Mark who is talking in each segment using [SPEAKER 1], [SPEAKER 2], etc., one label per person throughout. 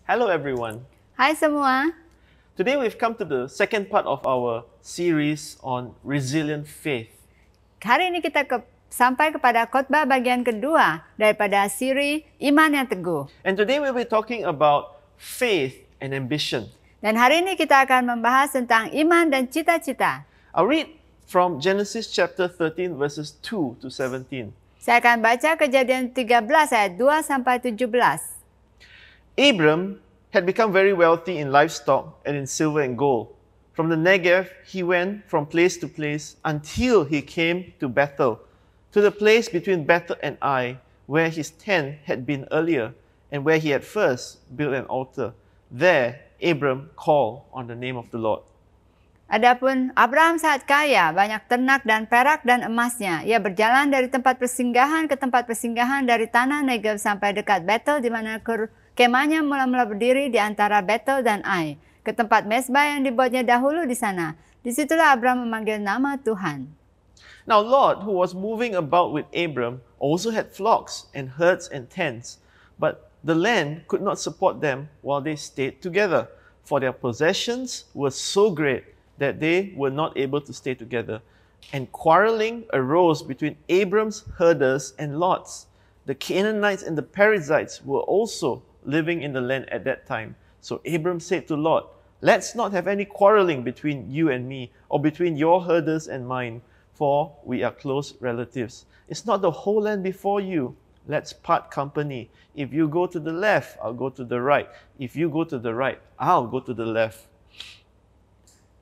[SPEAKER 1] Hello everyone.
[SPEAKER 2] Hai semua.
[SPEAKER 1] Today we've come to the second part of our series on resilient faith.
[SPEAKER 2] Hari ini kita sampai kepada khotbah bagian kedua daripada siri Iman yang Teguh.
[SPEAKER 1] And today we'll be talking about faith and ambition.
[SPEAKER 2] Dan hari ini kita akan membahas tentang iman dan cita-cita.
[SPEAKER 1] I'll read from Genesis chapter 13 verses 2 to 17.
[SPEAKER 2] Saya akan baca Kejadian 13 ayat 2 sampai 17.
[SPEAKER 1] Abram had become very wealthy in livestock and in silver and gold. From the Negev, he went from place to place until he came to Bethel, to the place between Bethel and Ai, where his tent had been earlier, and where he had first built an altar. There, Abram called on the name of the Lord.
[SPEAKER 2] Adapun Abraham saat kaya, banyak ternak dan perak dan emasnya. Ia berjalan dari tempat persinggahan ke tempat persinggahan dari tanah Negev sampai dekat Bethel, di mana kemahnya mula-mula berdiri di antara Bethel dan Ai, ke tempat mezbah yang dibuatnya dahulu di sana. Disitulah Abraham memanggil nama Tuhan.
[SPEAKER 1] Now Lot, who was moving about with Abram, also had flocks and herds and tents, but the land could not support them while they stayed together, for their possessions were so great that they were not able to stay together. And quarreling arose between Abram's herders and Lot's. The Canaanites and the Perizzites were also living in the land at that time. So Abram said to Lot, "Let's not have any quarreling between you and me, or between your herders and mine, for we are close relatives. It's not the whole land before you. Let's part company. If you go to the left, I'll go to the right. If you go to the right, I'll go to the left."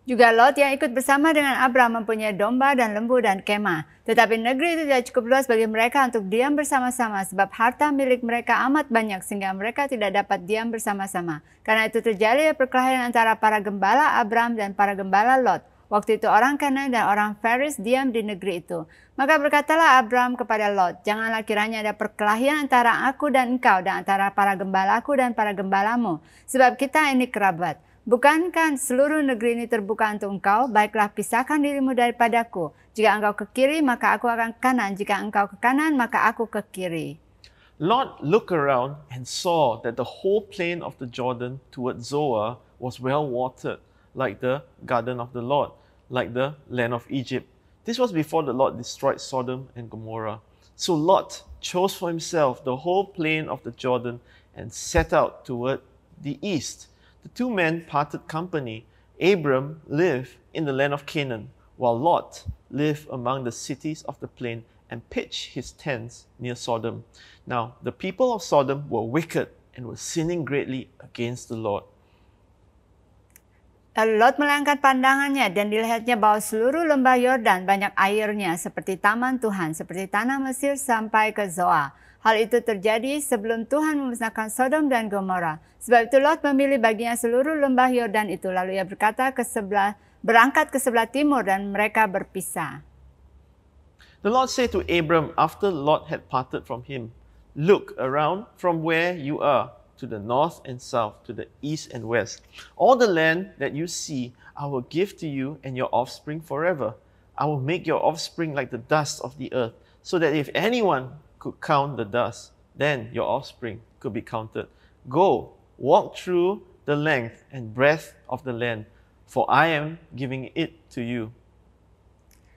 [SPEAKER 2] Juga Lot yang ikut bersama dengan Abraham mempunyai domba dan lembu dan kemah. Tetapi negeri itu tidak cukup luas bagi mereka untuk diam bersama-sama, sebab harta milik mereka amat banyak sehingga mereka tidak dapat diam bersama-sama. Karena itu terjadi perkelahian antara para gembala Abraham dan para gembala Lot. Waktu itu orang Kanaan dan orang Feris diam di negeri itu. Maka berkatalah Abraham kepada Lot, "Janganlah kiranya ada perkelahian antara aku dan engkau dan antara para gembalaku dan para gembalamu, sebab kita ini kerabat. Bukankah seluruh negeri ini terbuka untuk engkau? Baiklah, pisahkan dirimu daripadaku. Jika engkau ke kiri, maka aku akan ke kanan. Jika engkau ke kanan, maka aku ke kiri."
[SPEAKER 1] Lot looked around and saw that the whole plain of the Jordan toward Zoar was well watered, like the garden of the Lord, like the land of Egypt. This was before the Lord destroyed Sodom and Gomorrah. So Lot chose for himself the whole plain of the Jordan and set out toward the east. The two men parted company. Abram lived in the land of Canaan, while Lot lived among the cities of the plain and pitched his tents near Sodom. Now the people of Sodom were wicked and were sinning greatly against the Lord.
[SPEAKER 2] Lalu Lot melangkah pandangannya dan dilihatnya bahwa seluruh lembah Yordan banyak airnya seperti taman Tuhan, seperti tanah Mesir sampai ke Zoar. Hal itu terjadi sebelum Tuhan memusnahkan Sodom dan Gomora. Sebab itu Lot memilih baginya seluruh lembah Yordan itu. Lalu ia berangkat ke sebelah timur dan mereka berpisah.
[SPEAKER 1] The Lord said to Abram after Lot had parted from him, "Look around from where you are, to the north and south, to the east and west. All the land that you see, I will give to you and your offspring forever. I will make your offspring like the dust of the earth, so that if anyone could count the dust, then your offspring could be counted. Go, walk through the length and breadth of the land, for I am giving it to you."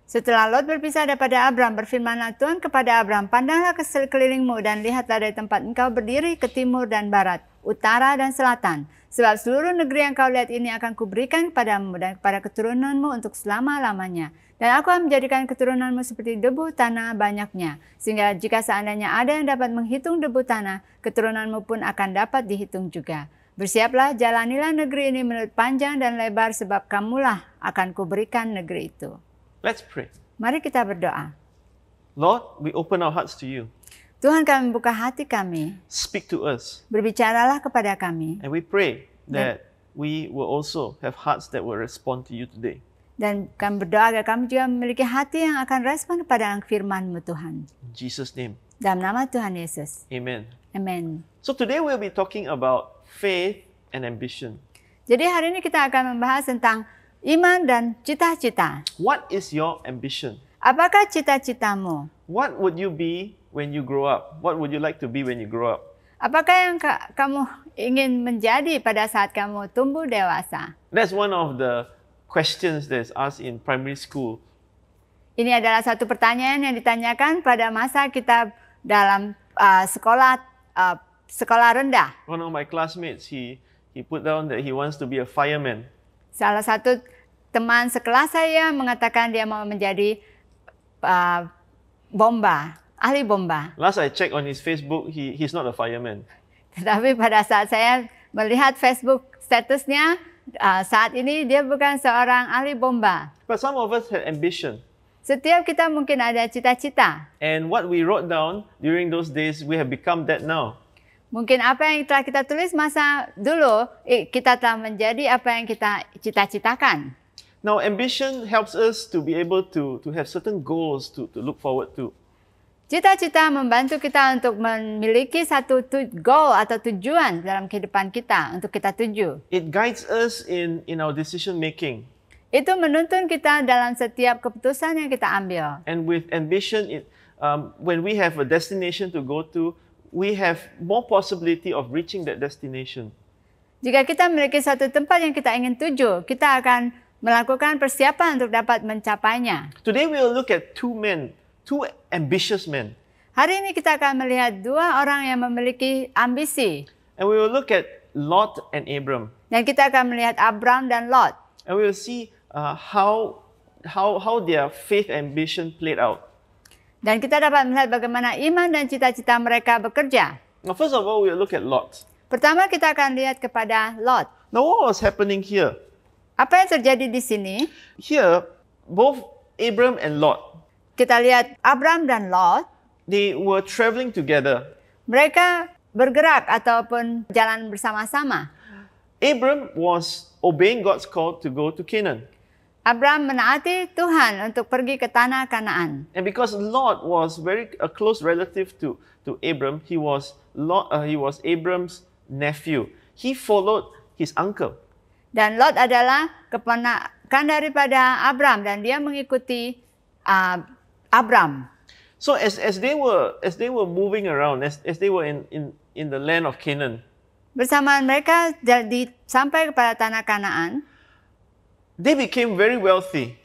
[SPEAKER 2] Setelah Lot berpisah daripada Abraham, berfirmanlah Tuhan kepada Abraham, "Pandanglah ke sekelilingmu dan lihatlah dari tempat engkau berdiri ke timur dan barat, utara dan selatan. Sebab seluruh negeri yang kau lihat ini akan kuberikan kepadamu dan kepada keturunanmu untuk selama-lamanya. Dan aku akan menjadikan keturunanmu seperti debu tanah banyaknya, sehingga jika seandainya ada yang dapat menghitung debu tanah, keturunanmu pun akan dapat dihitung juga. Bersiaplah, jalanilah negeri ini menurut panjang dan lebar, sebab kamulah akan kuberikan negeri itu."
[SPEAKER 1] Let's pray.
[SPEAKER 2] Mari kita berdoa.
[SPEAKER 1] Lord, we open our hearts to you.
[SPEAKER 2] Tuhan, kami membuka hati kami.
[SPEAKER 1] Speak to us.
[SPEAKER 2] Berbicaralah kepada kami.
[SPEAKER 1] And we pray that we will also have hearts that will respond to you today.
[SPEAKER 2] Dan kami berdoa agar kami juga memiliki hati yang akan respon kepada firman-Mu Tuhan.
[SPEAKER 1] In Jesus' name.
[SPEAKER 2] Dalam nama Tuhan Yesus.
[SPEAKER 1] Amen.
[SPEAKER 2] Amen.
[SPEAKER 1] So today we'll be talking about faith and ambition.
[SPEAKER 2] Jadi hari ini kita akan membahas tentang iman dan cita-cita.
[SPEAKER 1] What is your ambition?
[SPEAKER 2] Apakah cita-citamu?
[SPEAKER 1] What would you be when you grow up? What would you like to be when you grow up?
[SPEAKER 2] Apakah yang kamu ingin menjadi pada saat kamu tumbuh dewasa?
[SPEAKER 1] That's one of the questions that's asked in primary school.
[SPEAKER 2] Ini adalah satu pertanyaan yang ditanyakan pada masa kita dalam sekolah rendah.
[SPEAKER 1] One of my classmates, he put down that he wants to be a fireman.
[SPEAKER 2] Salah satu teman sekelas saya mengatakan dia mau menjadi ahli bomba.
[SPEAKER 1] Last I checked on his Facebook, he's not a fireman.
[SPEAKER 2] Tetapi pada saat saya melihat Facebook statusnya, saat ini dia bukan seorang ahli bomba.
[SPEAKER 1] But some of us had ambition.
[SPEAKER 2] Setiap kita mungkin ada cita-cita.
[SPEAKER 1] And what we wrote down during those days, we have become that now.
[SPEAKER 2] Mungkin apa yang telah kita tulis masa dulu, kita telah menjadi apa yang kita cita-citakan.
[SPEAKER 1] Now, ambition helps us to be able to have certain goals to look forward to.
[SPEAKER 2] Cita-cita membantu kita untuk memiliki satu goal atau tujuan dalam kehidupan kita untuk kita tuju.
[SPEAKER 1] It guides us in our decision making.
[SPEAKER 2] Itu menuntun kita dalam setiap keputusan yang kita ambil.
[SPEAKER 1] And with ambition, when we have a destination to go to, we have more possibility of reaching that destination.
[SPEAKER 2] Jika kita memiliki satu tempat yang kita ingin tuju, kita akan melakukan persiapan untuk dapat mencapainya.
[SPEAKER 1] Today we will look at two ambitious men.
[SPEAKER 2] Hari ini kita akan melihat dua orang yang memiliki ambisi.
[SPEAKER 1] And we will look at Lot and Abram.
[SPEAKER 2] Dan kita akan melihat Abram dan Lot.
[SPEAKER 1] And we will see how their faith ambition played out.
[SPEAKER 2] Dan kita dapat melihat bagaimana iman dan cita-cita mereka bekerja.
[SPEAKER 1] Now, first of all, we will look at Lot.
[SPEAKER 2] Pertama kita akan lihat kepada Lot.
[SPEAKER 1] Now, what was happening here?
[SPEAKER 2] Apa yang terjadi di sini?
[SPEAKER 1] Here, both Abram and Lot,
[SPEAKER 2] Kita lihat Abram dan Lot.
[SPEAKER 1] they were traveling together.
[SPEAKER 2] Mereka bergerak ataupun jalan bersama-sama.
[SPEAKER 1] Abram was obeying God's call to go to Canaan.
[SPEAKER 2] Abram menaati Tuhan untuk pergi ke tanah Kanaan.
[SPEAKER 1] And because Lot was a close relative to Abram, he was Abram's nephew. He followed his uncle.
[SPEAKER 2] Dan Lot adalah keponakan daripada Abram dan dia mengikuti Abram.
[SPEAKER 1] So as they were moving around, as they were in the land of Canaan,
[SPEAKER 2] Bersamaan mereka sampai kepada tanah Kanaan,
[SPEAKER 1] they became very wealthy.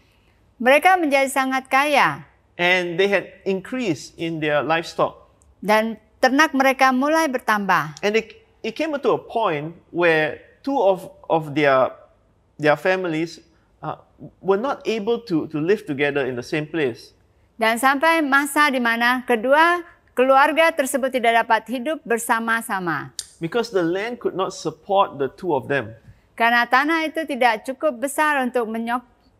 [SPEAKER 2] mereka menjadi sangat kaya
[SPEAKER 1] And they had increased in their livestock.
[SPEAKER 2] dan ternak mereka mulai bertambah.
[SPEAKER 1] And it came to a point where two of their families were not able to live together in the same place.
[SPEAKER 2] Dan sampai masa di mana kedua keluarga tersebut tidak dapat hidup bersama-sama.
[SPEAKER 1] Because the land could not support the two of them.
[SPEAKER 2] Karena tanah itu tidak cukup besar untuk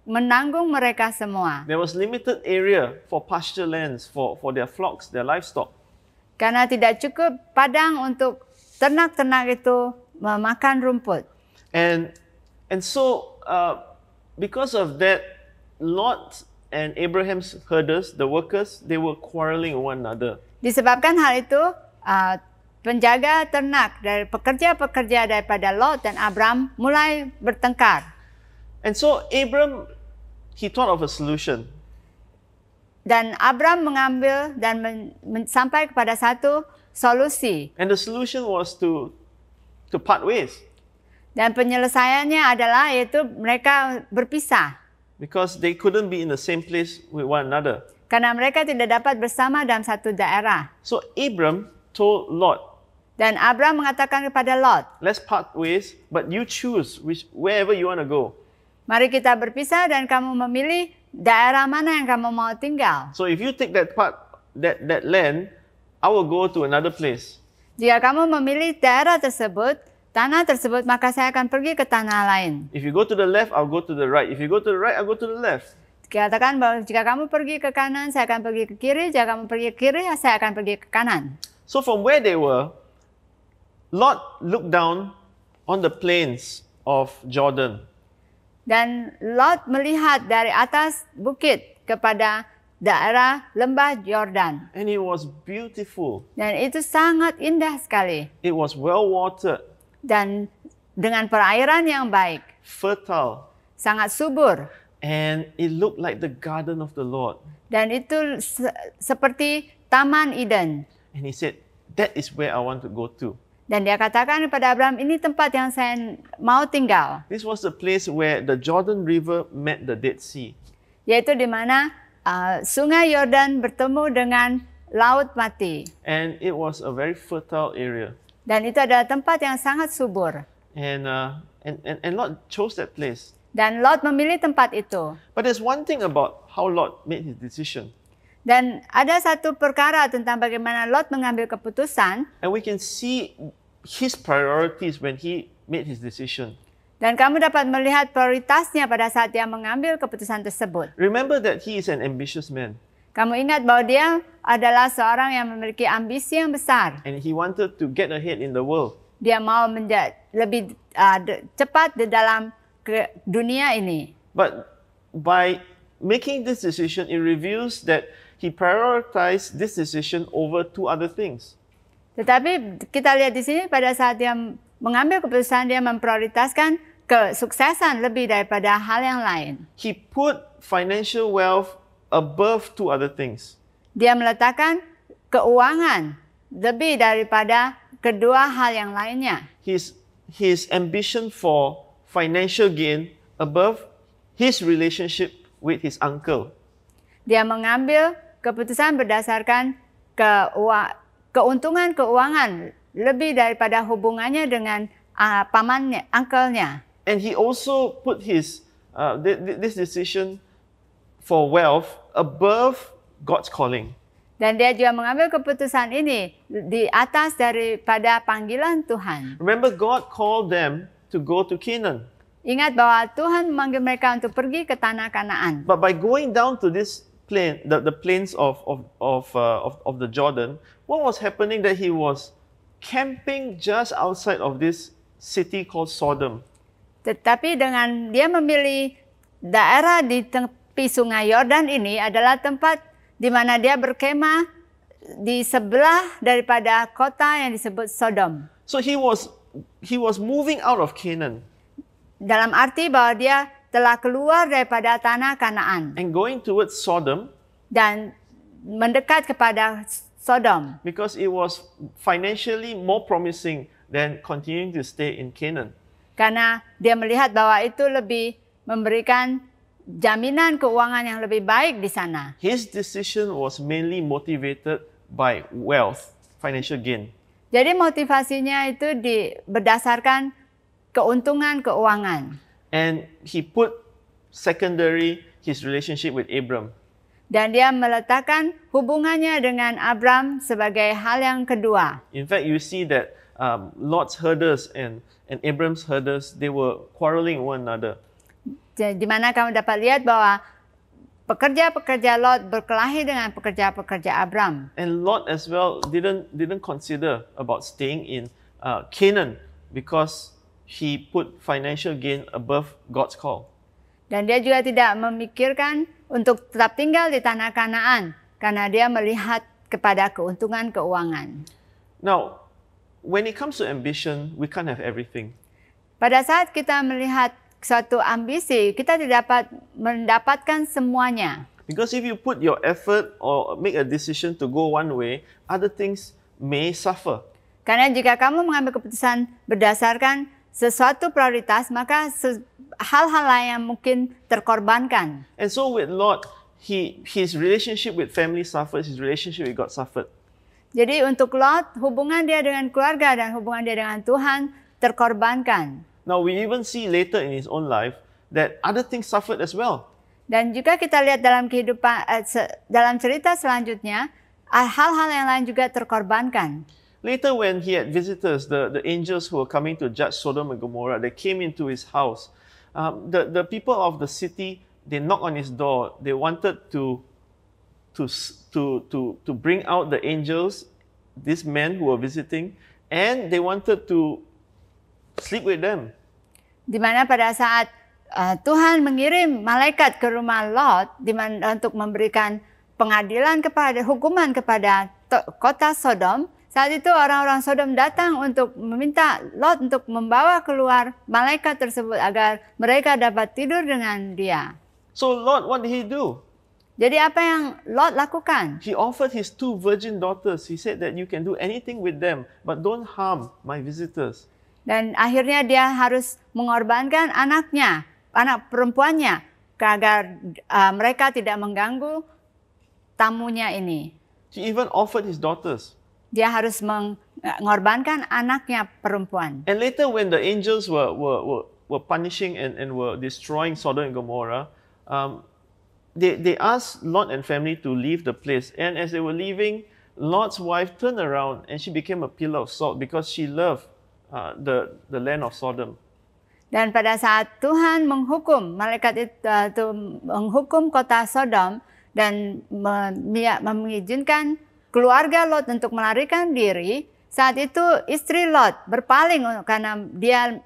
[SPEAKER 2] menanggung mereka semua.
[SPEAKER 1] There was limited area for pasture lands for their flocks, their livestock.
[SPEAKER 2] Karena tidak cukup padang untuk ternak-ternak itu memakan rumput.
[SPEAKER 1] And so because of that, Lot and Abraham's herders, the workers, they were quarreling with one another.
[SPEAKER 2] Disebabkan hal itu, penjaga ternak dari pekerja-pekerja daripada Lot dan Abram mulai bertengkar.
[SPEAKER 1] And so Abram, he thought of a solution.
[SPEAKER 2] Dan Abram mengambil dan sampai kepada satu solusi.
[SPEAKER 1] And the solution was to part ways.
[SPEAKER 2] Dan penyelesaiannya adalah yaitu mereka berpisah.
[SPEAKER 1] Because they couldn't be in the same place with one another.
[SPEAKER 2] Karena mereka tidak dapat bersama dalam satu daerah.
[SPEAKER 1] So Abram told Lot,
[SPEAKER 2] Dan Abram mengatakan kepada Lot,
[SPEAKER 1] let's part ways, but you choose wherever you want to go.
[SPEAKER 2] mari kita berpisah dan kamu memilih daerah mana yang kamu mau tinggal.
[SPEAKER 1] So if you take that land, I will go to another place.
[SPEAKER 2] Jika kamu memilih daerah tersebut, tanah tersebut, maka saya akan pergi ke tanah lain.
[SPEAKER 1] If you go to the left, I'll go to the right. If you go to the right, I'll go to the left.
[SPEAKER 2] Katakan bahwa jika kamu pergi ke kanan, saya akan pergi ke kiri. Jika kamu pergi ke kiri, saya akan pergi ke kanan.
[SPEAKER 1] So from where they were, Lot looked down on the plains of Jordan.
[SPEAKER 2] Dan Lot melihat dari atas bukit kepada daerah lembah Yordan.
[SPEAKER 1] And it was beautiful.
[SPEAKER 2] Dan itu sangat indah sekali.
[SPEAKER 1] It was well watered,
[SPEAKER 2] Dan dengan perairan yang baik,
[SPEAKER 1] fertile,
[SPEAKER 2] sangat subur.
[SPEAKER 1] and it looked like the garden of the Lord.
[SPEAKER 2] Dan itu seperti Taman Eden.
[SPEAKER 1] And he said, that is where I want to go to.
[SPEAKER 2] Dan dia katakan kepada Abraham, ini tempat yang saya mau tinggal.
[SPEAKER 1] This was the place where the Jordan River met the Dead Sea.
[SPEAKER 2] Yaitu di mana sungai Yordan bertemu dengan Laut Mati.
[SPEAKER 1] And it was a very fertile area.
[SPEAKER 2] Dan itu adalah tempat yang sangat subur.
[SPEAKER 1] And Lot chose that place.
[SPEAKER 2] Dan Lot memilih tempat itu.
[SPEAKER 1] But there's one thing about how Lot made his decision.
[SPEAKER 2] Dan ada satu perkara tentang bagaimana Lot mengambil keputusan.
[SPEAKER 1] And we can see his priorities when he made his decision.
[SPEAKER 2] Dan kamu dapat melihat prioritasnya pada saat dia mengambil keputusan tersebut.
[SPEAKER 1] Remember that he is an ambitious man.
[SPEAKER 2] Kamu ingat bahwa dia adalah seorang yang memiliki ambisi yang besar.
[SPEAKER 1] And he wanted to get ahead in the world.
[SPEAKER 2] Dia mau lebih cepat di dalam dunia ini.
[SPEAKER 1] But by making this decision, it reveals that he prioritized this decision over two other things.
[SPEAKER 2] Tetapi kita lihat di sini pada saat dia mengambil keputusan, dia memprioritaskan kesuksesan lebih daripada hal yang lain.
[SPEAKER 1] He put financial wealth above two other things.
[SPEAKER 2] Dia meletakkan keuangan lebih daripada kedua hal yang lainnya.
[SPEAKER 1] His ambition for financial gain above his relationship with his uncle.
[SPEAKER 2] Dia mengambil keputusan berdasarkan keuntungan keuangan lebih daripada hubungannya dengan pamannya, uncle-nya.
[SPEAKER 1] And he also put his this decision for wealth above God's calling.
[SPEAKER 2] Dan dia juga mengambil keputusan ini di atas daripada panggilan Tuhan.
[SPEAKER 1] Remember, God called them to go to Canaan.
[SPEAKER 2] Ingat bahwa Tuhan memanggil mereka untuk pergi ke tanah Kanaan.
[SPEAKER 1] But by going down to this plain, the plains of the Jordan, what was happening? That he was camping just outside of this city called Sodom.
[SPEAKER 2] Tetapi dengan dia memilih daerah di tepi sungai Yordan ini adalah tempat di mana dia berkemah di sebelah daripada kota yang disebut Sodom.
[SPEAKER 1] So he was moving out of Canaan.
[SPEAKER 2] Dalam arti bahwa dia telah keluar daripada tanah Kanaan
[SPEAKER 1] and going towards Sodom,
[SPEAKER 2] dan mendekat kepada Sodom.
[SPEAKER 1] Because it was financially more promising than continuing to stay in Canaan.
[SPEAKER 2] Karena dia melihat bahwa itu lebih memberikan jaminan keuangan yang lebih baik di sana.
[SPEAKER 1] His decision was mainly motivated by wealth, financial gain.
[SPEAKER 2] Jadi motivasinya itu berdasarkan keuntungan keuangan.
[SPEAKER 1] And he put secondary his relationship with Abram.
[SPEAKER 2] Dan dia meletakkan hubungannya dengan Abram sebagai hal yang kedua.
[SPEAKER 1] In fact, you see that Lot's herders and Abram's herders, they were quarreling one another.
[SPEAKER 2] Di mana kamu dapat lihat bahwa pekerja-pekerja Lot berkelahi dengan pekerja-pekerja Abram.
[SPEAKER 1] And Lot as well didn't consider about staying in Canaan because he put financial gain above God's call.
[SPEAKER 2] Dan dia juga tidak memikirkan untuk tetap tinggal di tanah Kanaan karena dia melihat kepada keuntungan keuangan.
[SPEAKER 1] Now, when it comes to ambition, we can't have everything.
[SPEAKER 2] Pada saat kita melihat suatu ambisi, kita tidak dapat mendapatkan semuanya.
[SPEAKER 1] Because if you put your effort or make a decision to go one way, other things may suffer.
[SPEAKER 2] Karena jika kamu mengambil keputusan berdasarkan sesuatu prioritas, maka hal-hal lain yang mungkin terkorbankan.
[SPEAKER 1] And so with Lot, his relationship with family suffered, his relationship with God suffered.
[SPEAKER 2] Jadi untuk Lot, hubungan dia dengan keluarga dan hubungan dia dengan Tuhan terkorbankan.
[SPEAKER 1] Now we even see later in his own life that other things suffered as well.
[SPEAKER 2] Dan juga kita lihat dalam kehidupan, dalam cerita selanjutnya, hal-hal yang lain juga terkorbankan.
[SPEAKER 1] Later when he had visitors, the angels who were coming to judge Sodom and Gomorrah, they came into his house. The people of the city, they knocked on his door. They wanted to bring out the angels, these men who were visiting, and they wanted to sleep with them.
[SPEAKER 2] Di mana pada saat Tuhan mengirim malaikat ke rumah Lot untuk memberikan hukuman kepada kota Sodom, saat itu orang-orang Sodom datang untuk meminta Lot untuk membawa keluar malaikat tersebut agar mereka dapat tidur dengan dia.
[SPEAKER 1] So Lot, what did he do?
[SPEAKER 2] Jadi apa yang Lot lakukan?
[SPEAKER 1] He offered his 2 virgin daughters. He said that you can do anything with them, but don't harm my visitors.
[SPEAKER 2] Dan akhirnya dia harus mengorbankan anaknya, anak perempuannya, agar mereka tidak mengganggu tamunya ini.
[SPEAKER 1] He even offered his daughters.
[SPEAKER 2] Dia harus mengorbankan anaknya perempuan.
[SPEAKER 1] And later when the angels were punishing and were destroying Sodom and Gomorrah, they asked Lot and family to leave the place. And as they were leaving, Lot's wife turned around and she became a pillar of salt because she loved the land of Sodom.
[SPEAKER 2] Dan pada saat Tuhan menghukum malaikat itu menghukum kota Sodom dan mengizinkan keluarga Lot untuk melarikan diri, saat itu istri Lot berpaling karena dia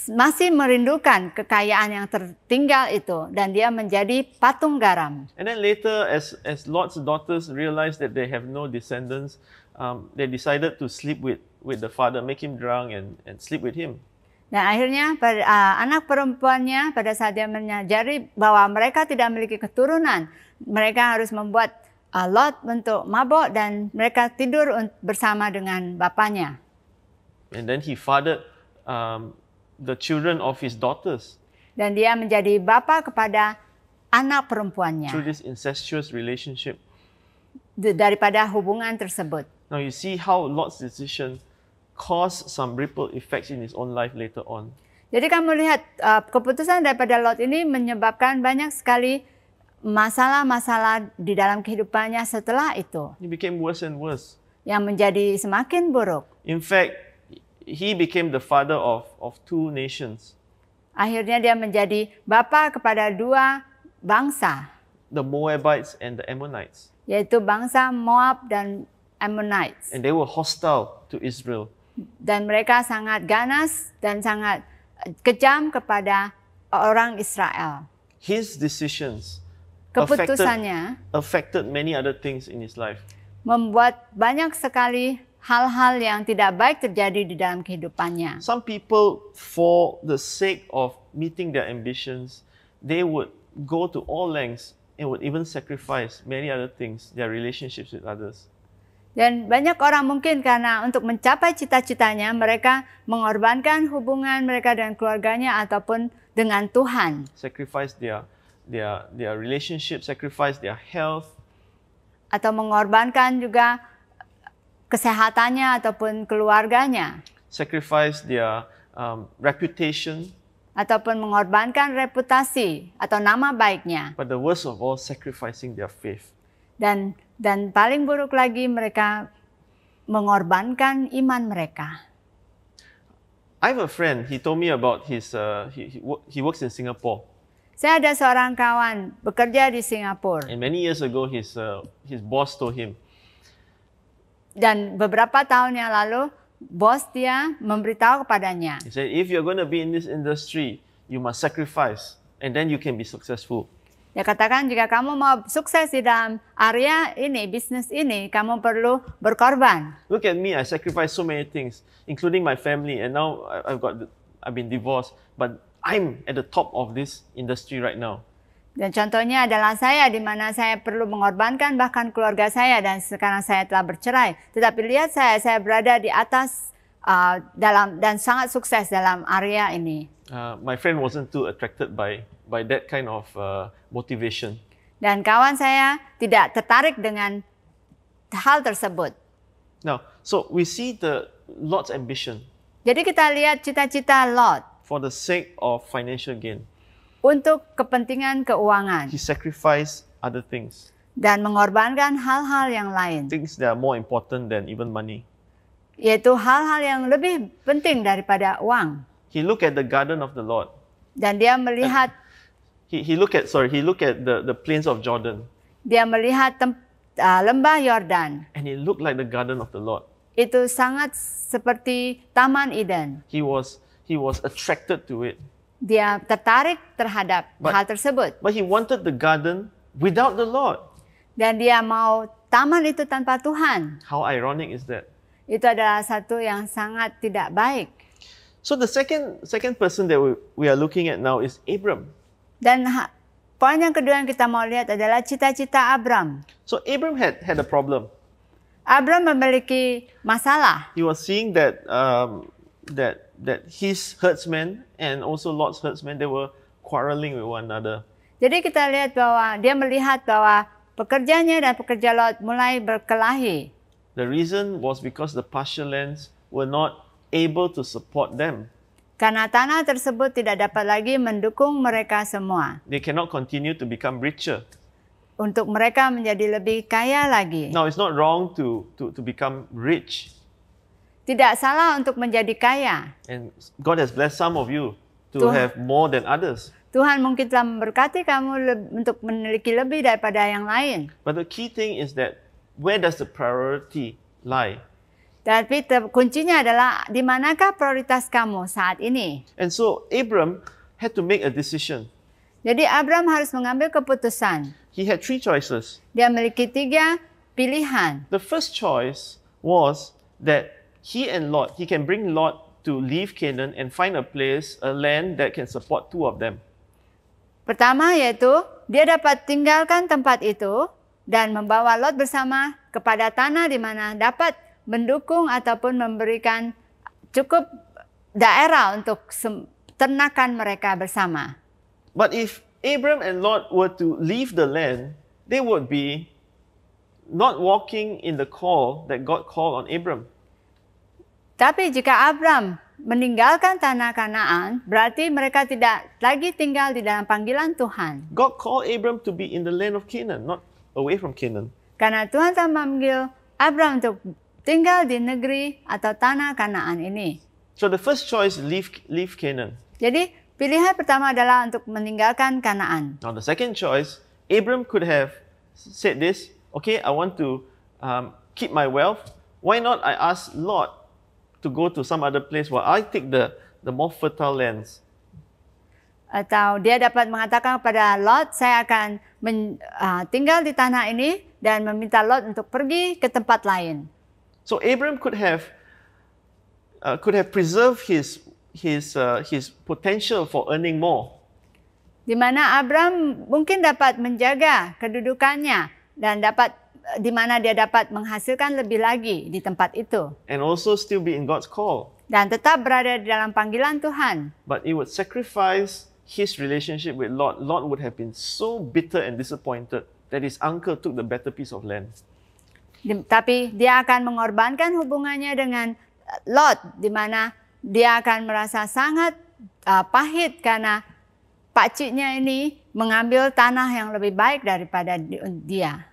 [SPEAKER 2] masih merindukan kekayaan yang tertinggal itu dan dia menjadi patung garam.
[SPEAKER 1] And then later, as Lot's daughters realized that they have no descendants, they decided to sleep with the father, make him drunk and sleep with him.
[SPEAKER 2] Dan akhirnya anak perempuannya pada saat dia menyadari bahwa mereka tidak memiliki keturunan, mereka harus membuat Lot untuk mabok dan mereka tidur bersama dengan bapaknya.
[SPEAKER 1] And then he fathered the children of his daughters.
[SPEAKER 2] Dan dia menjadi bapa kepada anak perempuannya.
[SPEAKER 1] Through this incestuous relationship.
[SPEAKER 2] Daripada hubungan tersebut.
[SPEAKER 1] Now you see how Lot's decision caused some ripple effects in his own life later on.
[SPEAKER 2] Jadi kamu lihat keputusan daripada Lot ini menyebabkan banyak sekali masalah-masalah di dalam kehidupannya setelah itu.
[SPEAKER 1] It became worse and worse.
[SPEAKER 2] Yang menjadi semakin buruk.
[SPEAKER 1] In fact, he became the father of 2 nations.
[SPEAKER 2] Akhirnya dia menjadi bapa kepada 2 bangsa.
[SPEAKER 1] The Moabites and the Ammonites.
[SPEAKER 2] Yaitu bangsa Moab dan Ammonites.
[SPEAKER 1] And they were hostile to Israel.
[SPEAKER 2] Dan mereka sangat ganas dan sangat kejam kepada orang Israel.
[SPEAKER 1] His decisions
[SPEAKER 2] affected
[SPEAKER 1] many other things in his life.
[SPEAKER 2] Membuat banyak sekali hal-hal yang tidak baik terjadi di dalam kehidupannya.
[SPEAKER 1] Some people, for the sake of meeting their ambitions, they would go to all lengths and would even sacrifice many other things, their relationships with others.
[SPEAKER 2] Dan banyak orang mungkin karena untuk mencapai cita-citanya, mereka mengorbankan hubungan mereka dengan keluarganya ataupun dengan Tuhan.
[SPEAKER 1] Sacrifice their relationship, sacrifice their health.
[SPEAKER 2] Atau mengorbankan juga kesehatannya ataupun keluarganya.
[SPEAKER 1] Sacrifice their reputation.
[SPEAKER 2] Ataupun mengorbankan reputasi atau nama baiknya.
[SPEAKER 1] But the worst of all, sacrificing their faith.
[SPEAKER 2] Dan paling buruk lagi mereka mengorbankan iman mereka.
[SPEAKER 1] I have a friend. He told me about his. He works in Singapore.
[SPEAKER 2] Saya ada seorang kawan bekerja di Singapura.
[SPEAKER 1] And many years ago, his boss told him.
[SPEAKER 2] Dan beberapa tahun yang lalu, bos dia memberitahu kepadanya.
[SPEAKER 1] He said, if you're going to be in this industry, you must sacrifice, and then you can be successful.
[SPEAKER 2] Dia katakan jika kamu mau sukses di dalam area ini, bisnis ini, kamu perlu berkorban.
[SPEAKER 1] Look at me, I sacrificed so many things, including my family, and now I've been divorced, but I'm at the top of this industry right now.
[SPEAKER 2] Dan contohnya adalah saya, di mana saya perlu mengorbankan bahkan keluarga saya dan sekarang saya telah bercerai. Tetapi lihat saya berada di atas dan sangat sukses dalam area ini.
[SPEAKER 1] My friend wasn't too attracted by that kind of motivation.
[SPEAKER 2] Dan kawan saya tidak tertarik dengan hal tersebut.
[SPEAKER 1] Now, so we see Lot's ambition.
[SPEAKER 2] Jadi kita lihat cita-cita Lot.
[SPEAKER 1] For the sake of financial gain.
[SPEAKER 2] Untuk kepentingan keuangan.
[SPEAKER 1] He sacrificed other things.
[SPEAKER 2] Dan mengorbankan hal-hal yang lain.
[SPEAKER 1] Things that are more important than even money.
[SPEAKER 2] Yaitu hal-hal yang lebih penting daripada uang.
[SPEAKER 1] He looked at the garden of the Lord.
[SPEAKER 2] Dan dia melihat.
[SPEAKER 1] He looked at the plains of Jordan.
[SPEAKER 2] Dia melihat lembah Yordan.
[SPEAKER 1] And it looked like the garden of the Lord.
[SPEAKER 2] Itu sangat seperti Taman Eden.
[SPEAKER 1] He was attracted to it.
[SPEAKER 2] Dia tertarik terhadap hal tersebut.
[SPEAKER 1] But he wanted the garden without the Lord.
[SPEAKER 2] Dan dia mau taman itu tanpa Tuhan.
[SPEAKER 1] How ironic is that?
[SPEAKER 2] Itu adalah satu yang sangat tidak baik.
[SPEAKER 1] So the second person that we are looking at now is Abram.
[SPEAKER 2] Dan poin yang kedua yang kita mau lihat adalah cita-cita Abram.
[SPEAKER 1] So Abram had a problem.
[SPEAKER 2] Abram memiliki masalah.
[SPEAKER 1] He was seeing that that his herdsmen and also Lot's herdsmen, they were quarreling with one another.
[SPEAKER 2] Jadi kita lihat bahwa dia melihat bahwa pekerjanya dan pekerja Lot mulai berkelahi.
[SPEAKER 1] The reason was because the pasture lands were not able to support them.
[SPEAKER 2] Karena tanah tersebut tidak dapat lagi mendukung mereka semua.
[SPEAKER 1] They cannot continue to become richer.
[SPEAKER 2] Untuk mereka menjadi lebih kaya lagi.
[SPEAKER 1] Now, it's not wrong to become rich.
[SPEAKER 2] Tidak salah untuk menjadi kaya.
[SPEAKER 1] And God has blessed some of you to
[SPEAKER 2] Tuhan-
[SPEAKER 1] have more than others.
[SPEAKER 2] Tuhan mungkin telah memberkati kamu untuk memiliki lebih daripada yang lain.
[SPEAKER 1] But the key thing is that where does the priority lie?
[SPEAKER 2] Tapi kuncinya adalah di manakah prioritas kamu saat ini.
[SPEAKER 1] And so Abram had to make a decision.
[SPEAKER 2] Jadi Abram harus mengambil keputusan.
[SPEAKER 1] He had 3 choices.
[SPEAKER 2] Dia memiliki 3 pilihan.
[SPEAKER 1] The first choice was that he can bring Lot to leave Canaan and find a land that can support 2 of them.
[SPEAKER 2] Pertama yaitu dia dapat tinggalkan tempat itu dan membawa Lot bersama kepada tanah di mana dapat mendukung ataupun memberikan cukup daerah untuk ternakan mereka bersama.
[SPEAKER 1] But if Abram and Lot were to leave the land, they would be not walking in the call that God called on Abram.
[SPEAKER 2] Tapi jika Abram meninggalkan tanah Kanaan, berarti mereka tidak lagi tinggal di dalam panggilan Tuhan.
[SPEAKER 1] God called Abram to be in the land of Canaan, not away from Canaan.
[SPEAKER 2] Karena Tuhan telah memanggil Abram untuk tinggal di negeri atau tanah Kanaan ini.
[SPEAKER 1] So the first choice, leave Canaan.
[SPEAKER 2] Jadi pilihan pertama adalah untuk meninggalkan Kanaan.
[SPEAKER 1] Now the second choice, Abram could have said this, okay, I want to keep my wealth. Why not I ask Lot to go to some other place while I take the more fertile lands?
[SPEAKER 2] Atau dia dapat mengatakan kepada Lot, saya akan tinggal di tanah ini dan meminta Lot untuk pergi ke tempat lain.
[SPEAKER 1] So Abram could have preserved his potential for earning more.
[SPEAKER 2] Di mana Abram mungkin dapat menjaga kedudukannya dan di mana dia dapat menghasilkan lebih lagi di tempat itu.
[SPEAKER 1] And also still be in God's call.
[SPEAKER 2] Dan tetap berada di dalam panggilan Tuhan.
[SPEAKER 1] But it would sacrifice his relationship with Lot. Lot would have been so bitter and disappointed that his uncle took the better piece of land.
[SPEAKER 2] Tapi dia akan mengorbankan hubungannya dengan Lot, di mana dia akan merasa sangat pahit karena pakciknya ini mengambil tanah yang lebih baik daripada dia.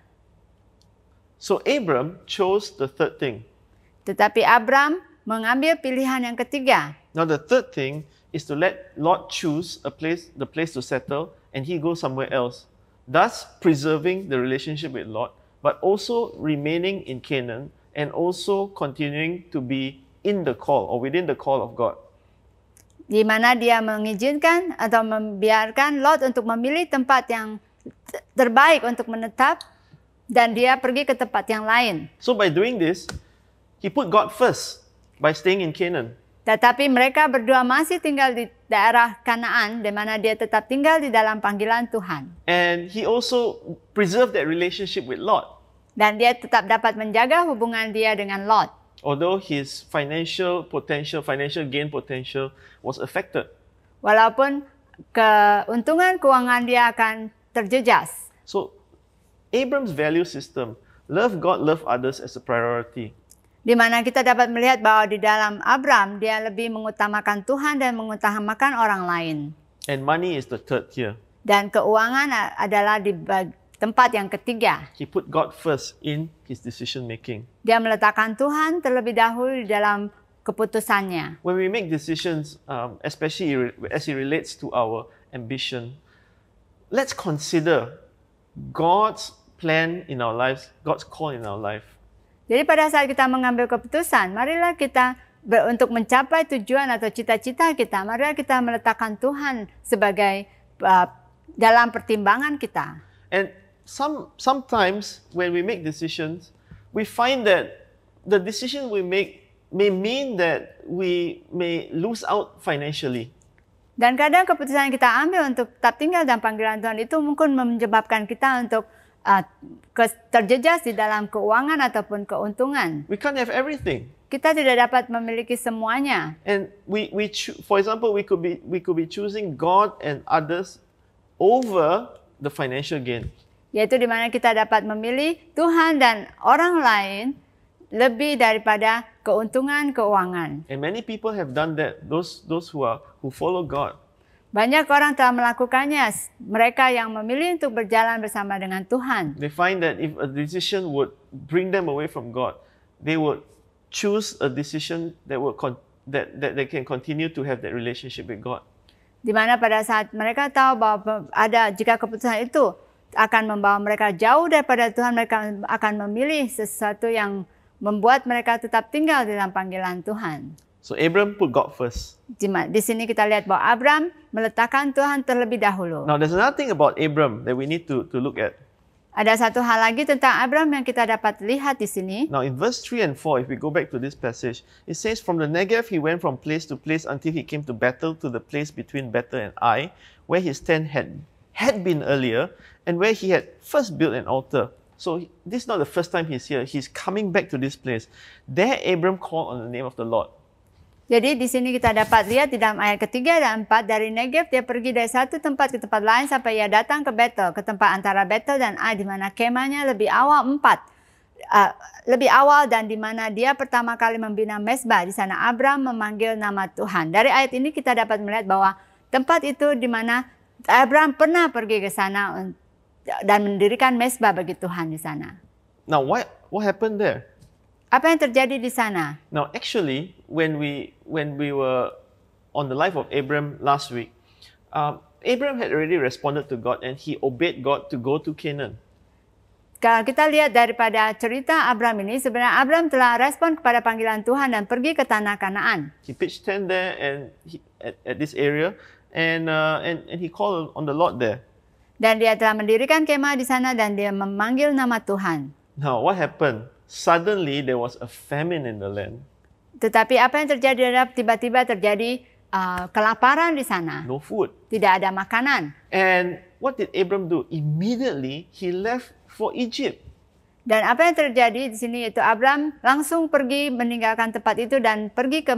[SPEAKER 1] So Abram chose the third thing.
[SPEAKER 2] Tetapi Abram mengambil pilihan yang ketiga.
[SPEAKER 1] Now the third thing is to let Lot choose the place to settle, and he goes somewhere else, thus preserving the relationship with Lot, but also remaining in Canaan and also continuing to be in the call or within the call of God.
[SPEAKER 2] Di mana dia mengizinkan atau membiarkan Lot untuk memilih tempat yang terbaik untuk menetap dan dia pergi ke tempat yang lain.
[SPEAKER 1] So by doing this, he put God first by staying in Canaan.
[SPEAKER 2] Tetapi mereka berdua masih tinggal di daerah Kanaan, di mana dia tetap tinggal di dalam panggilan Tuhan.
[SPEAKER 1] And he also preserved that relationship with Lot.
[SPEAKER 2] Dan dia tetap dapat menjaga hubungan dia dengan Lot.
[SPEAKER 1] Although his financial gain potential was affected.
[SPEAKER 2] Walaupun keuntungan keuangan dia akan terjejas.
[SPEAKER 1] So Abram's value system, love God, love others as a priority.
[SPEAKER 2] Di mana kita dapat melihat bahwa di dalam Abram dia lebih mengutamakan Tuhan dan mengutamakan orang lain.
[SPEAKER 1] And money is the third here.
[SPEAKER 2] Dan keuangan adalah di tempat yang ketiga.
[SPEAKER 1] He put God first in his decision making.
[SPEAKER 2] Dia meletakkan Tuhan terlebih dahulu di dalam keputusannya.
[SPEAKER 1] When we make decisions, especially as it relates to our ambition, let's consider God's plan in our lives, God's call in our life.
[SPEAKER 2] Jadi pada saat kita mengambil keputusan, marilah kita untuk mencapai tujuan atau cita-cita kita, marilah kita meletakkan Tuhan sebagai dalam pertimbangan kita.
[SPEAKER 1] And sometimes when we make decisions, we find that the decision we make may mean that we may lose out financially.
[SPEAKER 2] Dan kadang keputusan yang kita ambil untuk tetap tinggal dalam panggilan Tuhan itu mungkin menyebabkan kita untuk terjejas di dalam keuangan ataupun keuntungan.
[SPEAKER 1] We can't have everything.
[SPEAKER 2] Kita tidak dapat memiliki semuanya.
[SPEAKER 1] And for example, we could be choosing God and others over the financial gain.
[SPEAKER 2] Yaitu di mana kita dapat memilih Tuhan dan orang lain lebih daripada keuntungan keuangan.
[SPEAKER 1] And many people have done that. Those who follow God.
[SPEAKER 2] Banyak orang telah melakukannya. Mereka yang memilih untuk berjalan bersama dengan Tuhan.
[SPEAKER 1] They find that if a decision would bring them away from God, they would choose a decision that they can continue to have that relationship with God.
[SPEAKER 2] Di mana pada saat mereka tahu bahwa jika keputusan itu akan membawa mereka jauh daripada Tuhan, mereka akan memilih sesuatu yang membuat mereka tetap tinggal di dalam panggilan Tuhan.
[SPEAKER 1] So Abram put God first.
[SPEAKER 2] Di sini kita lihat bahwa Abram meletakkan Tuhan terlebih dahulu.
[SPEAKER 1] Now there's another thing about Abram that we need to look at.
[SPEAKER 2] Ada satu hal lagi tentang Abram yang kita dapat lihat di sini.
[SPEAKER 1] Now in verse 3 and 4, if we go back to this passage, it says, from the Negev he went from place to place until he came to Bethel, to the place between Bethel and Ai, where his tent had been earlier, and where he had first built an altar. So this is not the first time he's here. He's coming back to this place. There Abram called on the name of the Lord.
[SPEAKER 2] Jadi di sini kita dapat lihat di dalam ayat ketiga dan 4, dari Negev dia pergi dari satu tempat ke tempat lain sampai ia datang ke Bethel, ke tempat antara Bethel dan Ai, di mana kemahnya lebih awal dan di mana dia pertama kali membina mezbah. Di sana Abram memanggil nama Tuhan. Dari ayat ini kita dapat melihat bahwa tempat itu di mana Abram pernah pergi ke sana dan mendirikan mezbah bagi Tuhan di sana.
[SPEAKER 1] Now what happened there?
[SPEAKER 2] Apa yang terjadi di sana?
[SPEAKER 1] Now actually when we were on the life of Abram last week, Abram had already responded to God and he obeyed God to go to Canaan.
[SPEAKER 2] Kalau kita lihat daripada cerita Abram ini, sebenarnya Abram telah respon kepada panggilan Tuhan dan pergi ke tanah Kanaan.
[SPEAKER 1] He pitched tent there and at this area and he called on the Lord there.
[SPEAKER 2] Dan dia telah mendirikan kemah di sana dan dia memanggil nama Tuhan.
[SPEAKER 1] Now what happened? Suddenly there was a famine in the land.
[SPEAKER 2] Tetapi apa yang terjadi adalah tiba-tiba terjadi kelaparan di sana.
[SPEAKER 1] No food.
[SPEAKER 2] Tidak ada makanan.
[SPEAKER 1] And what did Abram do? Immediately he left for Egypt.
[SPEAKER 2] Dan apa yang terjadi di sini yaitu Abram langsung pergi meninggalkan tempat itu dan pergi ke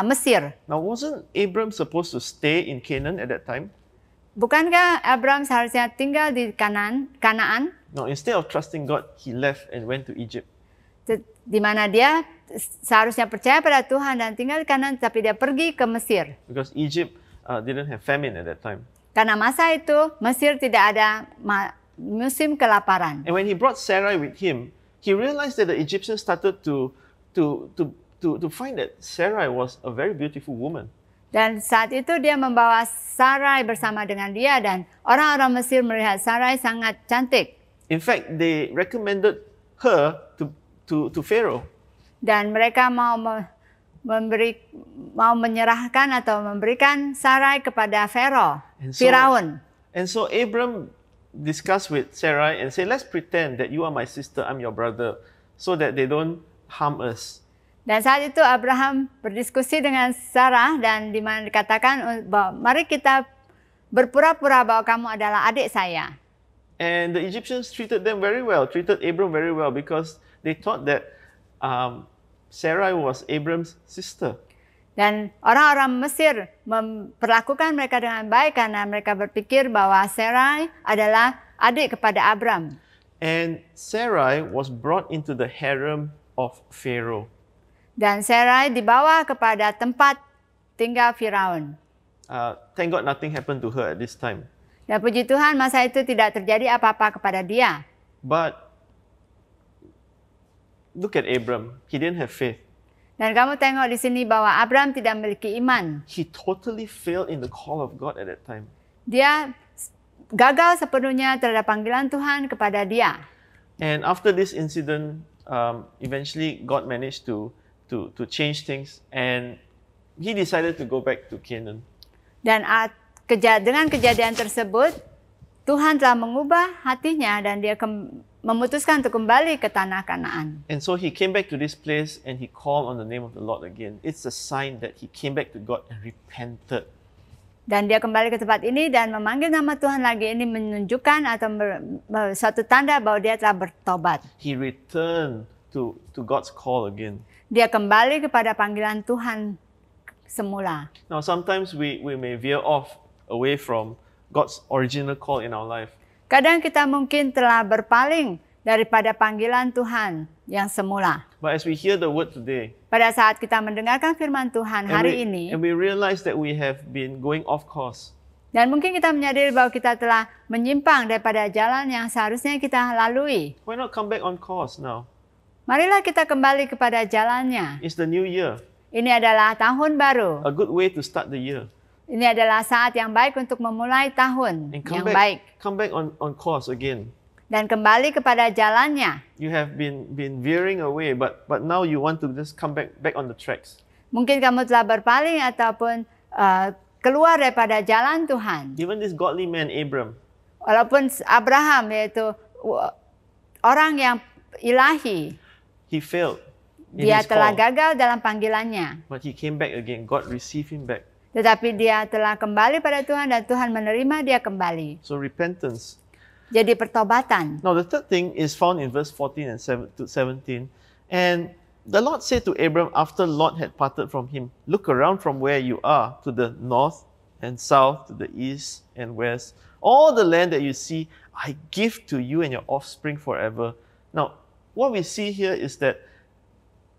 [SPEAKER 2] Mesir.
[SPEAKER 1] Now wasn't Abram supposed to stay in Canaan at that time?
[SPEAKER 2] Bukankah Abram seharusnya tinggal di Kanaan?
[SPEAKER 1] No, instead of trusting God, he left and went to Egypt.
[SPEAKER 2] Di mana dia seharusnya percaya pada Tuhan dan tinggal di Kanaan, tapi dia pergi ke Mesir.
[SPEAKER 1] Because Egypt didn't have famine at that time.
[SPEAKER 2] Karena masa itu Mesir tidak ada musim kelaparan.
[SPEAKER 1] And when he brought Sarai with him, he realized that the Egyptians started to find that Sarai was a very beautiful woman.
[SPEAKER 2] Dan saat itu dia membawa Sarai bersama dengan dia dan orang-orang Mesir melihat Sarai sangat cantik.
[SPEAKER 1] In fact, they recommended her to Pharaoh.
[SPEAKER 2] Dan mereka mau menyerahkan atau memberikan Sarai kepada Firaun.
[SPEAKER 1] And so Abram discussed with Sarai and said, let's pretend that you are my sister, I'm your brother, so that they don't harm us.
[SPEAKER 2] Dan saat itu Abraham berdiskusi dengan Sarah dan di mana dikatakan bahwa mari kita berpura-pura bahwa kamu adalah adik saya.
[SPEAKER 1] And the Egyptians treated Abram very well because they thought that Sarai was Abram's sister.
[SPEAKER 2] Dan orang-orang Mesir memperlakukan mereka dengan baik karena mereka berpikir bahwa Sarai adalah adik kepada Abram.
[SPEAKER 1] And Sarai was brought into the harem of Pharaoh.
[SPEAKER 2] Dan Sarai dibawa kepada tempat tinggal Firaun.
[SPEAKER 1] Thank God nothing happened to her at this time.
[SPEAKER 2] Dan puji Tuhan masa itu tidak terjadi apa-apa kepada dia.
[SPEAKER 1] But look at Abram. He didn't have faith.
[SPEAKER 2] Dan kamu tengok di sini bahwa Abram tidak memiliki iman.
[SPEAKER 1] He totally failed in the call of God at that time.
[SPEAKER 2] Dia gagal sepenuhnya terhadap panggilan Tuhan kepada dia.
[SPEAKER 1] And after this incident, eventually God managed to change things and he decided to go back to Canaan. Dan
[SPEAKER 2] dengan kejadian tersebut, Tuhan telah mengubah hatinya dan dia memutuskan untuk kembali ke tanah Kanaan.
[SPEAKER 1] And so he came back to this place and he called on the name of the Lord again. It's a sign that he came back to God and repented.
[SPEAKER 2] Dan dia kembali ke tempat ini dan memanggil nama Tuhan lagi. Ini menunjukkan atau suatu tanda bahwa dia telah bertobat.
[SPEAKER 1] He returned to God's call again.
[SPEAKER 2] Dia kembali kepada panggilan Tuhan semula.
[SPEAKER 1] Now, sometimes we may veer off away from God's original call in our life.
[SPEAKER 2] Kadang kita mungkin telah berpaling daripada panggilan Tuhan yang semula.
[SPEAKER 1] But as we hear the word today,
[SPEAKER 2] Pada saat kita mendengarkan firman Tuhan hari ini,
[SPEAKER 1] and we realize that we have been going off course,
[SPEAKER 2] dan mungkin kita menyadari bahwa kita telah menyimpang daripada jalan yang seharusnya kita lalui.
[SPEAKER 1] why not come back on course now?
[SPEAKER 2] Marilah kita kembali kepada jalannya.
[SPEAKER 1] It's the new year,
[SPEAKER 2] Ini adalah tahun baru.
[SPEAKER 1] a good way to start the year.
[SPEAKER 2] Ini adalah saat yang baik untuk memulai tahun
[SPEAKER 1] And
[SPEAKER 2] yang baik.
[SPEAKER 1] come back on course again.
[SPEAKER 2] Dan kembali kepada jalannya.
[SPEAKER 1] You have been veering away, but now you want to just come back on the tracks.
[SPEAKER 2] Mungkin kamu telah berpaling ataupun keluar daripada jalan Tuhan.
[SPEAKER 1] Even this godly man, Abram,
[SPEAKER 2] Walaupun Abraham yaitu orang yang ilahi,
[SPEAKER 1] he failed in
[SPEAKER 2] dia
[SPEAKER 1] his
[SPEAKER 2] telah
[SPEAKER 1] call,
[SPEAKER 2] gagal dalam panggilannya.
[SPEAKER 1] but he came back again. God received him back.
[SPEAKER 2] Tetapi dia telah kembali pada Tuhan dan Tuhan menerima dia kembali.
[SPEAKER 1] So repentance.
[SPEAKER 2] Jadi pertobatan.
[SPEAKER 1] Now the third thing is found in verse 14 and 17. And the Lord said to Abram after Lot had parted from him, look around from where you are to the north and south, to the east and west. All the land that you see, I give to you and your offspring forever. Now, what we see here is that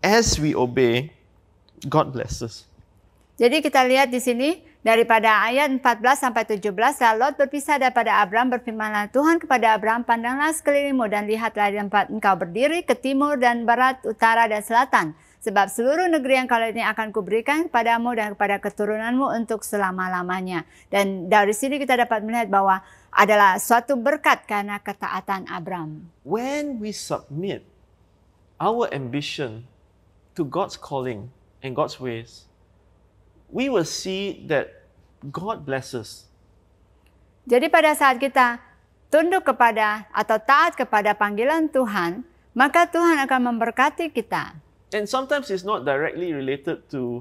[SPEAKER 1] as we obey, God blesses.
[SPEAKER 2] Jadi kita lihat di sini daripada ayat 14 sampai 17, Lot berpisah daripada Abram, berfirmanlah Tuhan kepada Abram, pandanglah sekelilingmu dan lihatlah di tempat engkau berdiri ke timur dan barat, utara dan selatan. Sebab seluruh negeri yang kau lihat ini akan kuberikan kepadamu dan kepada keturunanmu untuk selama-lamanya. Dan dari sini kita dapat melihat bahwa adalah suatu berkat karena ketaatan Abram.
[SPEAKER 1] When we submit our ambition to God's calling and God's ways, we will see that God blesses.
[SPEAKER 2] Jadi pada saat kita tunduk kepada atau taat kepada panggilan Tuhan, maka Tuhan akan memberkati kita.
[SPEAKER 1] And sometimes it's not directly related to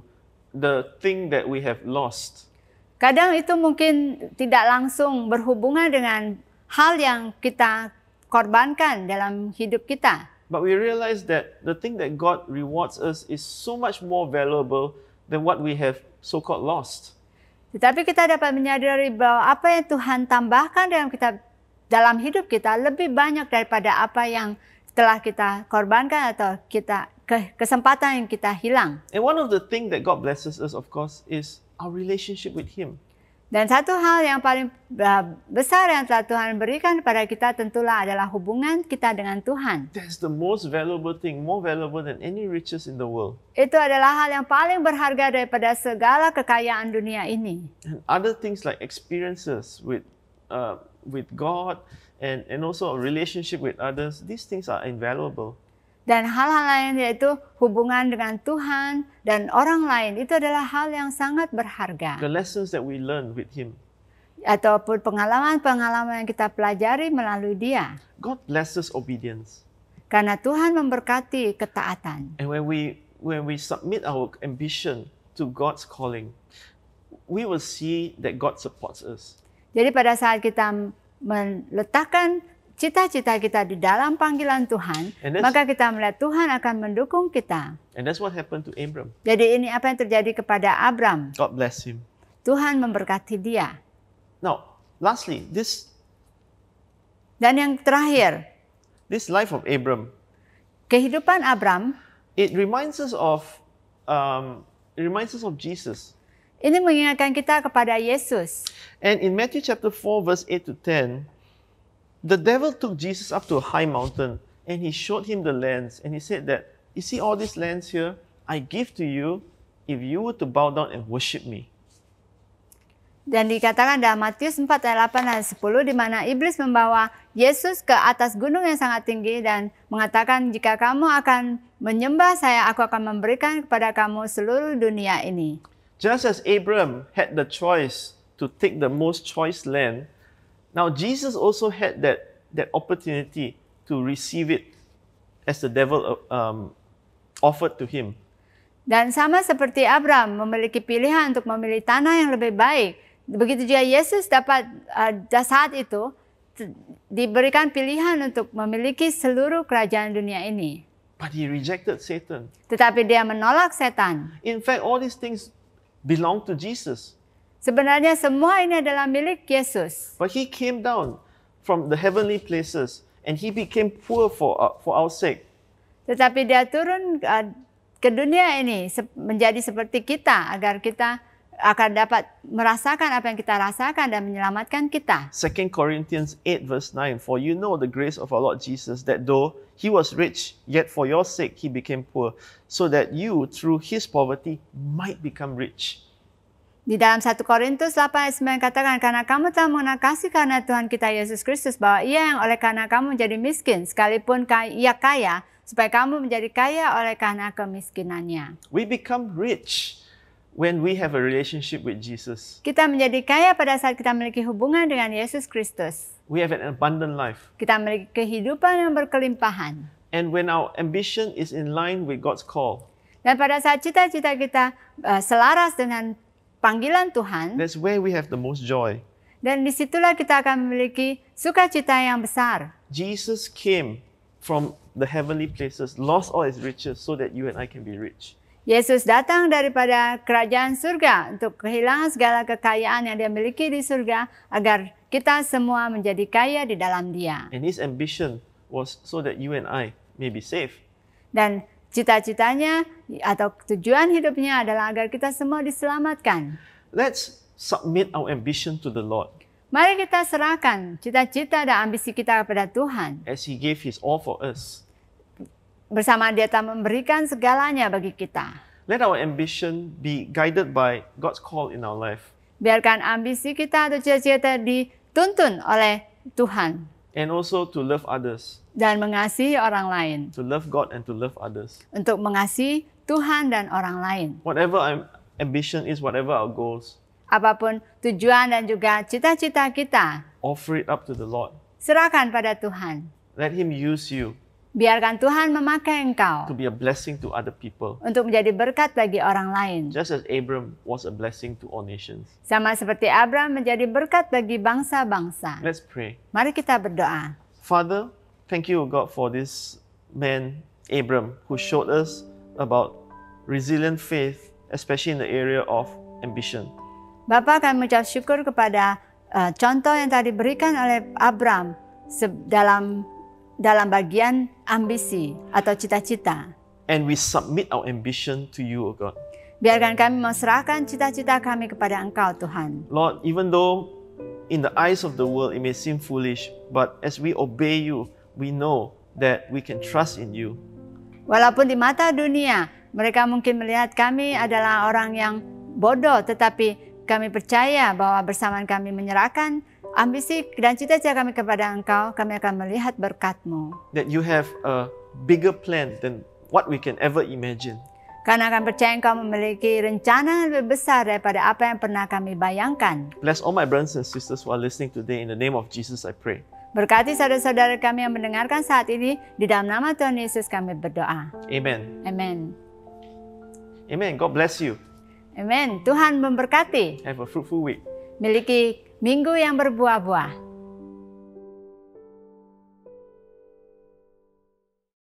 [SPEAKER 1] the thing that we have lost.
[SPEAKER 2] Kadang itu mungkin tidak langsung berhubungan dengan hal yang kita korbankan dalam hidup kita.
[SPEAKER 1] But we realize that the thing that God rewards us is so much more valuable than what we have so-called lost.
[SPEAKER 2] Tetapi kita dapat menyadari bahwa apa yang Tuhan tambahkan dalam hidup kita lebih banyak daripada apa yang telah kita korbankan atau kesempatan yang kita hilang.
[SPEAKER 1] And one of the things that God blesses us, of course, is our relationship with Him.
[SPEAKER 2] Dan satu hal yang paling besar yang telah Tuhan berikan kepada kita tentulah adalah hubungan kita dengan Tuhan.
[SPEAKER 1] That's the most valuable thing, more valuable than any riches in the world.
[SPEAKER 2] Itu adalah hal yang paling berharga daripada segala kekayaan dunia ini.
[SPEAKER 1] And other things like experiences with God and also a relationship with others, these things are invaluable.
[SPEAKER 2] Dan hal-hal lain yaitu hubungan dengan Tuhan dan orang lain itu adalah hal yang sangat berharga.
[SPEAKER 1] The lessons that we learn with Him.
[SPEAKER 2] Ataupun pengalaman-pengalaman yang kita pelajari melalui Dia.
[SPEAKER 1] God blesses obedience.
[SPEAKER 2] Karena Tuhan memberkati ketaatan.
[SPEAKER 1] And when we submit our ambition to God's calling, we will see that God supports us.
[SPEAKER 2] Jadi pada saat kita meletakkan cita-cita kita di dalam panggilan Tuhan, maka kita melihat Tuhan akan mendukung kita.
[SPEAKER 1] And that's what happened to Abram.
[SPEAKER 2] Jadi ini apa yang terjadi kepada Abram.
[SPEAKER 1] God bless him.
[SPEAKER 2] Tuhan memberkati dia.
[SPEAKER 1] Now, lastly,
[SPEAKER 2] Dan yang terakhir,
[SPEAKER 1] this life of Abram,
[SPEAKER 2] kehidupan Abram,
[SPEAKER 1] it reminds us of Jesus.
[SPEAKER 2] ini mengingatkan kita kepada Yesus.
[SPEAKER 1] And in Matthew chapter 4, verse 8 to 10, the devil took Jesus up to a high mountain and he showed him the lands. And he said that, you see all these lands here? I give to you if you were to bow down and worship me.
[SPEAKER 2] Dan dikatakan dalam Matius 4 ayat 8 dan 10 di mana iblis membawa Yesus ke atas gunung yang sangat tinggi dan mengatakan jika kamu akan menyembah saya, aku akan memberikan kepada kamu seluruh dunia ini.
[SPEAKER 1] Just as Abram had the choice to take the most choice land, now Jesus also had that opportunity to receive it as the devil offered to him.
[SPEAKER 2] Dan sama seperti Abram memiliki pilihan untuk memilih tanah yang lebih baik begitu juga Yesus dapat saat itu diberikan pilihan untuk memiliki seluruh kerajaan dunia ini.
[SPEAKER 1] But he rejected Satan.
[SPEAKER 2] Tetapi dia menolak setan.
[SPEAKER 1] In fact, all these things belong to Jesus.
[SPEAKER 2] Sebenarnya semua ini adalah milik Yesus.
[SPEAKER 1] But he came down from the heavenly places and he became poor for our sake.
[SPEAKER 2] Tetapi dia turun ke dunia ini menjadi seperti kita agar kita akan dapat merasakan apa yang kita rasakan dan menyelamatkan kita.
[SPEAKER 1] 2 Corinthians 8 verse 9, for you know the grace of our Lord Jesus, that though he was rich, yet for your sake he became poor, so that you through his poverty might become rich.
[SPEAKER 2] Di dalam 1 Korintus 8 ayat 9 katakan, karena kamu telah mengenal kasih karena Tuhan kita Yesus Kristus, bahwa ia yang oleh karena kamu menjadi miskin, sekalipun ia kaya, supaya kamu menjadi kaya oleh karena kemiskinannya.
[SPEAKER 1] We become rich when we have a relationship with Jesus.
[SPEAKER 2] Kita menjadi kaya pada saat kita memiliki hubungan dengan Yesus Kristus.
[SPEAKER 1] We have an abundant life.
[SPEAKER 2] Kita memiliki kehidupan yang berkelimpahan.
[SPEAKER 1] And when our ambition is in line with God's call,
[SPEAKER 2] Dan pada saat cita-cita kita selaras dengan panggilan Tuhan,
[SPEAKER 1] that's where we have the most joy.
[SPEAKER 2] dan disitulah kita akan memiliki sukacita yang besar.
[SPEAKER 1] Jesus came from the heavenly places, lost all his riches so that you and I can be rich.
[SPEAKER 2] Yesus datang daripada kerajaan surga untuk kehilangan segala kekayaan yang dia miliki di surga agar kita semua menjadi kaya di dalam dia.
[SPEAKER 1] And his ambition was so that you and I may be saved.
[SPEAKER 2] Dan cita-citanya atau tujuan hidupnya adalah agar kita semua diselamatkan.
[SPEAKER 1] Let's submit our ambition to the Lord
[SPEAKER 2] Mari kita serahkan cita-cita dan ambisi kita kepada Tuhan.
[SPEAKER 1] as he gave his all for us.
[SPEAKER 2] Bersama dia telah memberikan segalanya bagi kita.
[SPEAKER 1] Let our ambition be guided by God's call in our life.
[SPEAKER 2] Biarkan ambisi kita atau cita-cita dituntun oleh Tuhan.
[SPEAKER 1] And also to love others,
[SPEAKER 2] Dan mengasihi orang lain.
[SPEAKER 1] to love God and to love others.
[SPEAKER 2] Untuk mengasihi Tuhan dan orang lain.
[SPEAKER 1] Whatever our ambition is, whatever our goals,
[SPEAKER 2] Apapun tujuan dan juga cita-cita kita,
[SPEAKER 1] offer it up to the Lord.
[SPEAKER 2] serahkan pada Tuhan.
[SPEAKER 1] Let him use you
[SPEAKER 2] Biarkan Tuhan memakai engkau
[SPEAKER 1] to be a blessing to other people,
[SPEAKER 2] untuk menjadi berkat bagi orang lain.
[SPEAKER 1] just as Abram was a blessing to all nations.
[SPEAKER 2] Sama seperti Abraham menjadi berkat bagi bangsa-bangsa.
[SPEAKER 1] Let's pray.
[SPEAKER 2] Mari kita berdoa.
[SPEAKER 1] Father, thank you, God, for this man, Abram, who showed us about resilient faith, especially in the area of ambition.
[SPEAKER 2] Bapa, kami mengucap syukur kepada contoh yang tadi diberikan oleh Abraham dalam bagian ambisi atau cita-cita.
[SPEAKER 1] And we submit our ambition to you, O God.
[SPEAKER 2] Biarkan kami menyerahkan cita-cita kami kepada Engkau, Tuhan.
[SPEAKER 1] Lord, even though in the eyes of the world it may seem foolish, but as we obey you, we know that we can trust in you.
[SPEAKER 2] Walaupun di mata dunia mereka mungkin melihat kami adalah orang yang bodoh, tetapi kami percaya bahwa bersama kami menyerahkan ambisi dan cita-cita kami kepada Engkau, kami akan melihat berkat-Mu.
[SPEAKER 1] That you have a bigger plan than what we can ever imagine.
[SPEAKER 2] Karena kami percaya Engkau memiliki rencana yang lebih besar daripada apa yang pernah kami bayangkan.
[SPEAKER 1] Bless all my brothers and sisters who are listening today. In the name of Jesus, I pray.
[SPEAKER 2] Berkati saudara-saudara kami yang mendengarkan saat ini, di dalam nama Tuhan Yesus kami berdoa.
[SPEAKER 1] Amen.
[SPEAKER 2] Amin.
[SPEAKER 1] Amen. God bless you.
[SPEAKER 2] Amin. Tuhan memberkati.
[SPEAKER 1] Have a fruitful week.
[SPEAKER 2] Miliki minggu yang berbuah-buah.